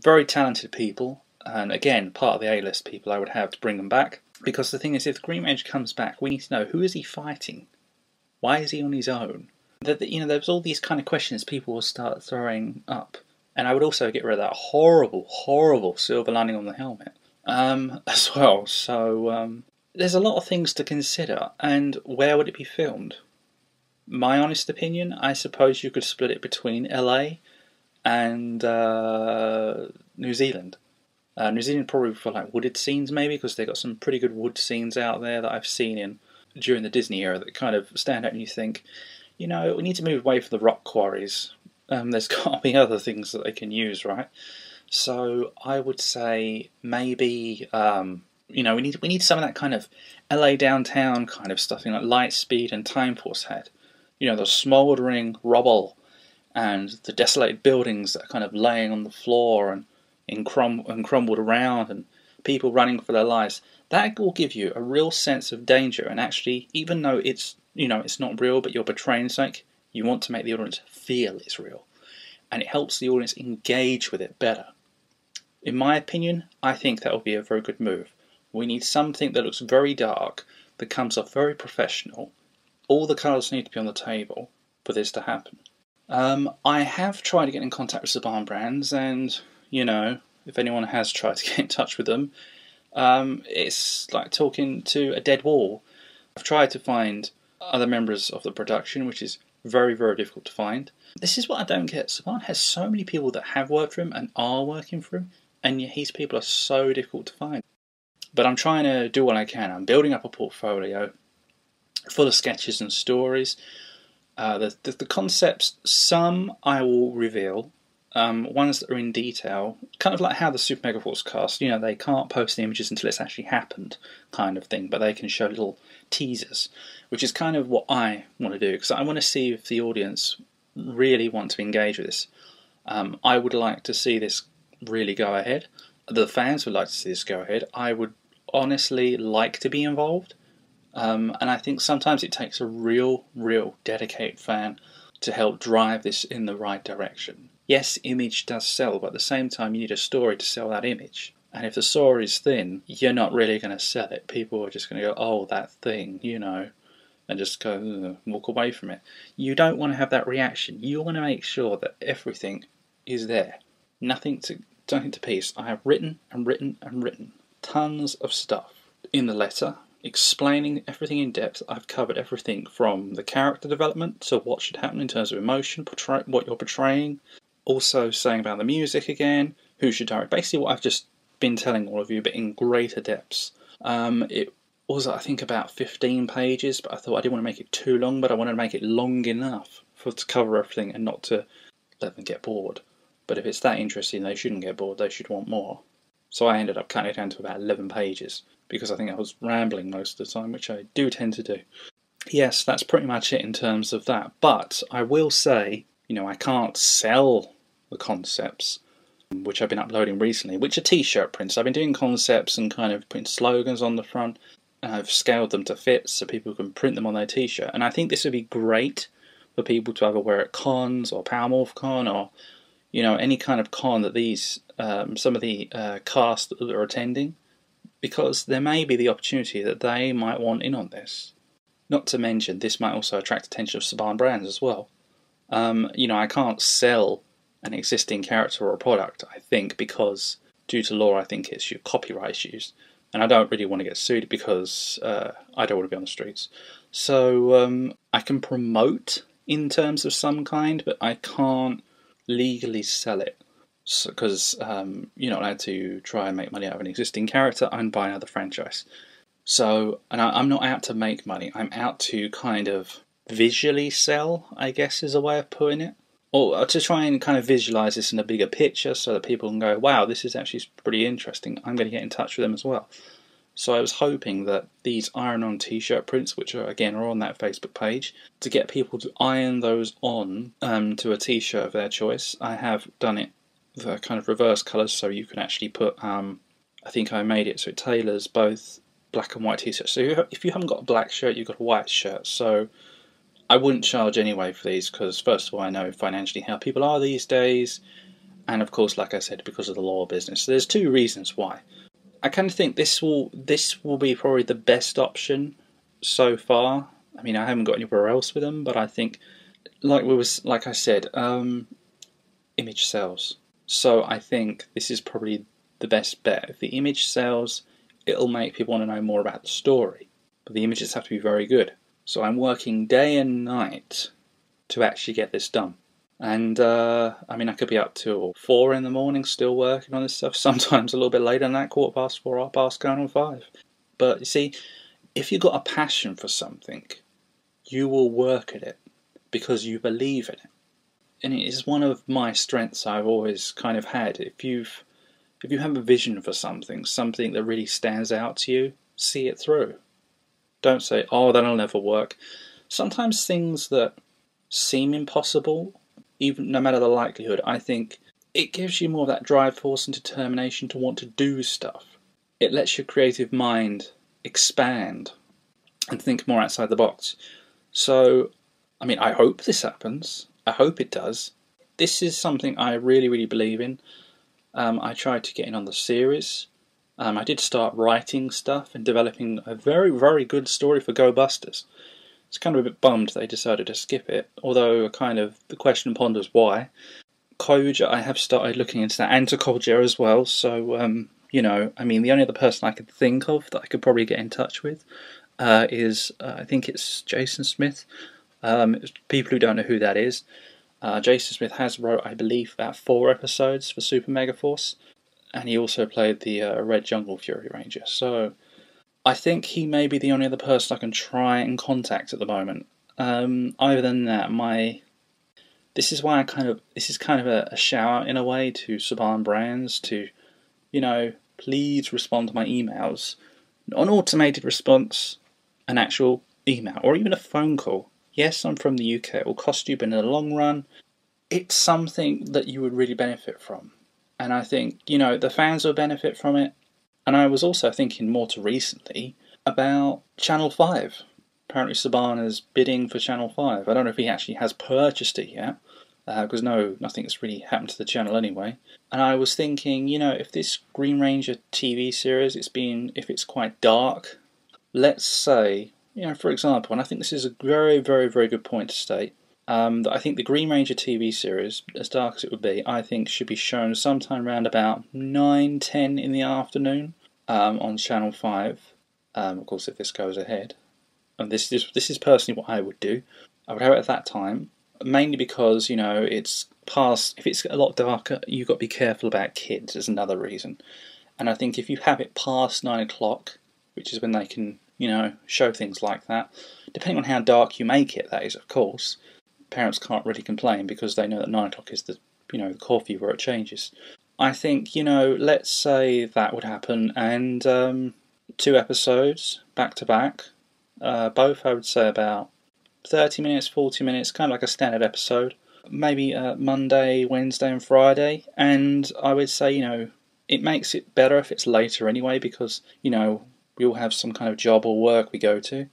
Very talented people, and again, part of the A-list people I would have to bring them back. Because the thing is, if the Green Ranger comes back, we need to know, who is he fighting? Why is he on his own? There's all these kind of questions people will start throwing up. And I would also get rid of that horrible, horrible silver lining on the helmet as well. So there's a lot of things to consider. And where would it be filmed? My honest opinion, I suppose you could split it between LA and New Zealand. New Zealand probably for like wooded scenes maybe, because they've got some pretty good wood scenes out there that I've seen during the Disney era that kind of stand out and you think, we need to move away from the rock quarries. There's got to be other things that they can use, right? So I would say maybe we need some of that kind of LA downtown kind of stuff, like Lightspeed and Time Force had. The smouldering rubble and the desolated buildings that are kind of laying on the floor and crumbled around, and people running for their lives. That will give you a real sense of danger, and actually, even though it's not real, but you're portraying something, you want to make the audience feel it's real. And it helps the audience engage with it better. In my opinion, I think that would be a very good move. We need something that looks very dark, that comes off very professional. All the colours need to be on the table for this to happen. I have tried to get in contact with Saban Brands, and, if anyone has tried to get in touch with them, it's like talking to a dead wall. I've tried to find other members of the production, which is very, very difficult to find. This is what I don't get. Saban has so many people that have worked for him and are working for him, and yet his people are so difficult to find. But I'm trying to do what I can. I'm building up a portfolio full of sketches and stories. The concepts, some I will reveal. Ones that are in detail, kind of like how the Super Mega Force cast, they can't post the images until it's actually happened, kind of thing, but they can show little teasers, which is kind of what I want to do, because I want to see if the audience really want to engage with this. I would like to see this really go ahead. The fans would like to see this go ahead. I would honestly like to be involved, and I think sometimes it takes a real dedicated fan to help drive this in the right direction. Yes, image does sell, but at the same time you need a story to sell that image. And if the story is thin, you're not really going to sell it. People are just going to go, oh, that thing, and just go, walk away from it. You don't want to have that reaction. You want to make sure that everything is there. Nothing to piece. I have written tons of stuff in the letter, explaining everything in depth. I've covered everything from the character development to what should happen in terms of emotion, what you're portraying. Also saying about the music again, who should direct. Basically what I've just been telling all of you, but in greater depths. It was, I think, about 15 pages, but I thought I didn't want to make it too long, but I wanted to make it long enough to cover everything and not to let them get bored. But if it's that interesting, they shouldn't get bored, they should want more. So I ended up cutting it down to about 11 pages, because I think I was rambling most of the time, which I do tend to do. Yes, that's pretty much it in terms of that, but I will say, I can't sell the concepts, which I've been uploading recently, which are t-shirt prints. I've been doing concepts and kind of putting slogans on the front, and I've scaled them to fit so people can print them on their t-shirt. And I think this would be great for people to either wear at cons or PowerMorphCon or, any kind of con that these, some of the cast that are attending, because there may be the opportunity that they might want in on this. Not to mention, this might also attract attention of Saban Brands as well. I can't sell an existing character or a product, I think, because due to law, I think it's your copyright issues. And I don't really want to get sued because I don't want to be on the streets. So I can promote in terms of some kind, but I can't legally sell it. Because you're not allowed to try and make money out of an existing character and buy another franchise. So, and I'm not out to make money, I'm out to kind of visually sell, I guess is a way of putting it. Or to try and kind of visualise this in a bigger picture so that people can go, wow, this is actually pretty interesting, I'm going to get in touch with them as well. So I was hoping that these iron-on t-shirt prints, which are on that Facebook page, to get people to iron those on to a t-shirt of their choice. I have done it the kind of reverse colours, so you can actually put, I think I made it so it tailors both black and white t-shirts. So if you haven't got a black shirt, you've got a white shirt. So I wouldn't charge anyway for these, because first of all, I know financially how people are these days, And of course, like I said, because of the lore business. So there's two reasons why. I kind of think this will be probably the best option so far. I mean, I haven't got anywhere else with them, but I think, like I said, image sells. So I think this is probably the best bet. If the image sells, it'll make people want to know more about the story. But the images have to be very good. So I'm working day and night to actually get this done. And, I mean, I could be up till 4 in the morning still working on this stuff. Sometimes a little bit later than that, 4:15, 4:30, going on 5. But, you see, if you've got a passion for something, you will work at it because you believe in it. And it is one of my strengths I've always kind of had. If you have a vision for something that really stands out to you, see it through. Don't say, oh, that'll never work. Sometimes things that seem impossible, even no matter the likelihood, I think it gives you more of that drive, force and determination to want to do stuff. It lets your creative mind expand and think more outside the box. So, I mean, I hope this happens. I hope it does. This is something I really, really believe in. I tried to get in on the series. I did start writing stuff and developing a very, very good story for Go Busters. It's kind of a bit bummed they decided to skip it, although the question ponders why. Koja, I have started looking into that, and to Koja as well, so, I mean, the only other person I could think of that I could probably get in touch with is, I think it's Jason Smith. People who don't know who that is, Jason Smith has wrote, I believe, about 4 episodes for Super Mega Force, and he also played the Red Jungle Fury Ranger, so I think he may be the only other person I can try and contact at the moment. Other than that, this is kind of a shout out in a way to Saban Brands to, please respond to my emails. Not an automated response, an actual email, or even a phone call. Yes, I'm from the UK, it will cost you, but in the long run, it's something that you would really benefit from. And I think, the fans will benefit from it. And I was also thinking more to recently about Channel 5. Apparently Saban is bidding for Channel 5. I don't know if he actually has purchased it yet, because nothing's really happened to the channel anyway. And I was thinking, if this Green Ranger TV series, if it's quite dark, let's say, for example, and I think this is a very, very, very good point to state, that I think the Green Ranger TV series, as dark as it would be, I think should be shown sometime around about 9, 10 in the afternoon on Channel 5. Of course, if this goes ahead. And this is personally what I would do. I would have it at that time, mainly because, it's past, if it's a lot darker, you've got to be careful about kids, is another reason. And I think if you have it past 9 o'clock, which is when they can, show things like that, depending on how dark you make it, that is, of course, parents can't really complain because they know that 9 o'clock is the curfew where it changes. I think, let's say that would happen, and 2 episodes back to back, both I would say about 30 minutes, 40 minutes, kind of like a standard episode, maybe Monday, Wednesday and Friday, and I would say, it makes it better if it's later anyway, because, we all have some kind of job or work we go to,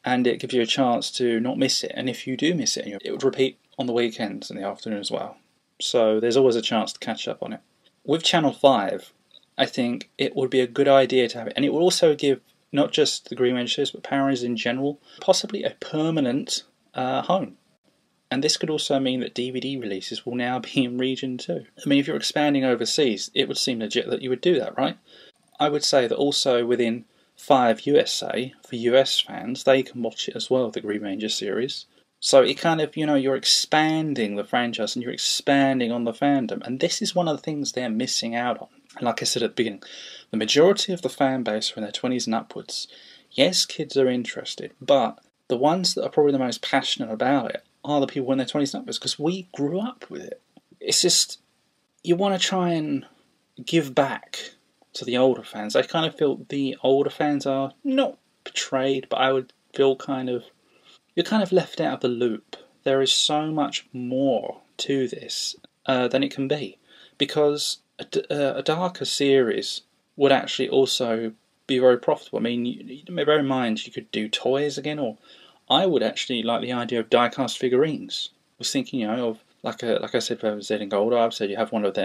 and it gives you a chance to not miss it. And if you do miss it, it would repeat on the weekends in the afternoon as well. So there's always a chance to catch up on it. With Channel 5, I think it would be a good idea to have it. And it will also give not just the Green Rangers, but Power Rangers in general, possibly a permanent home. And this could also mean that DVD releases will now be in region too. I mean, if you're expanding overseas, it would seem legit that you would do that, right? I would say that also within 5 USA, for US fans, they can watch it as well, the Green Ranger series. So it kind of, you're expanding the franchise and you're expanding on the fandom. And this is one of the things they're missing out on. And like I said at the beginning, the majority of the fan base are in their 20s and upwards. Yes, kids are interested, but the ones that are probably the most passionate about it are the people in their 20s and upwards, because we grew up with it. It's just, you want to try and give back to the older fans. I kind of feel the older fans are not betrayed, but I would feel you're kind of left out of the loop. There is so much more to this than it can be, because a darker series would actually also be very profitable. I mean, bear in mind, you could do toys again, or I would actually like the idea of die-cast figurines. I was thinking, of like I said for Zed and Gold, I've said you have one of them.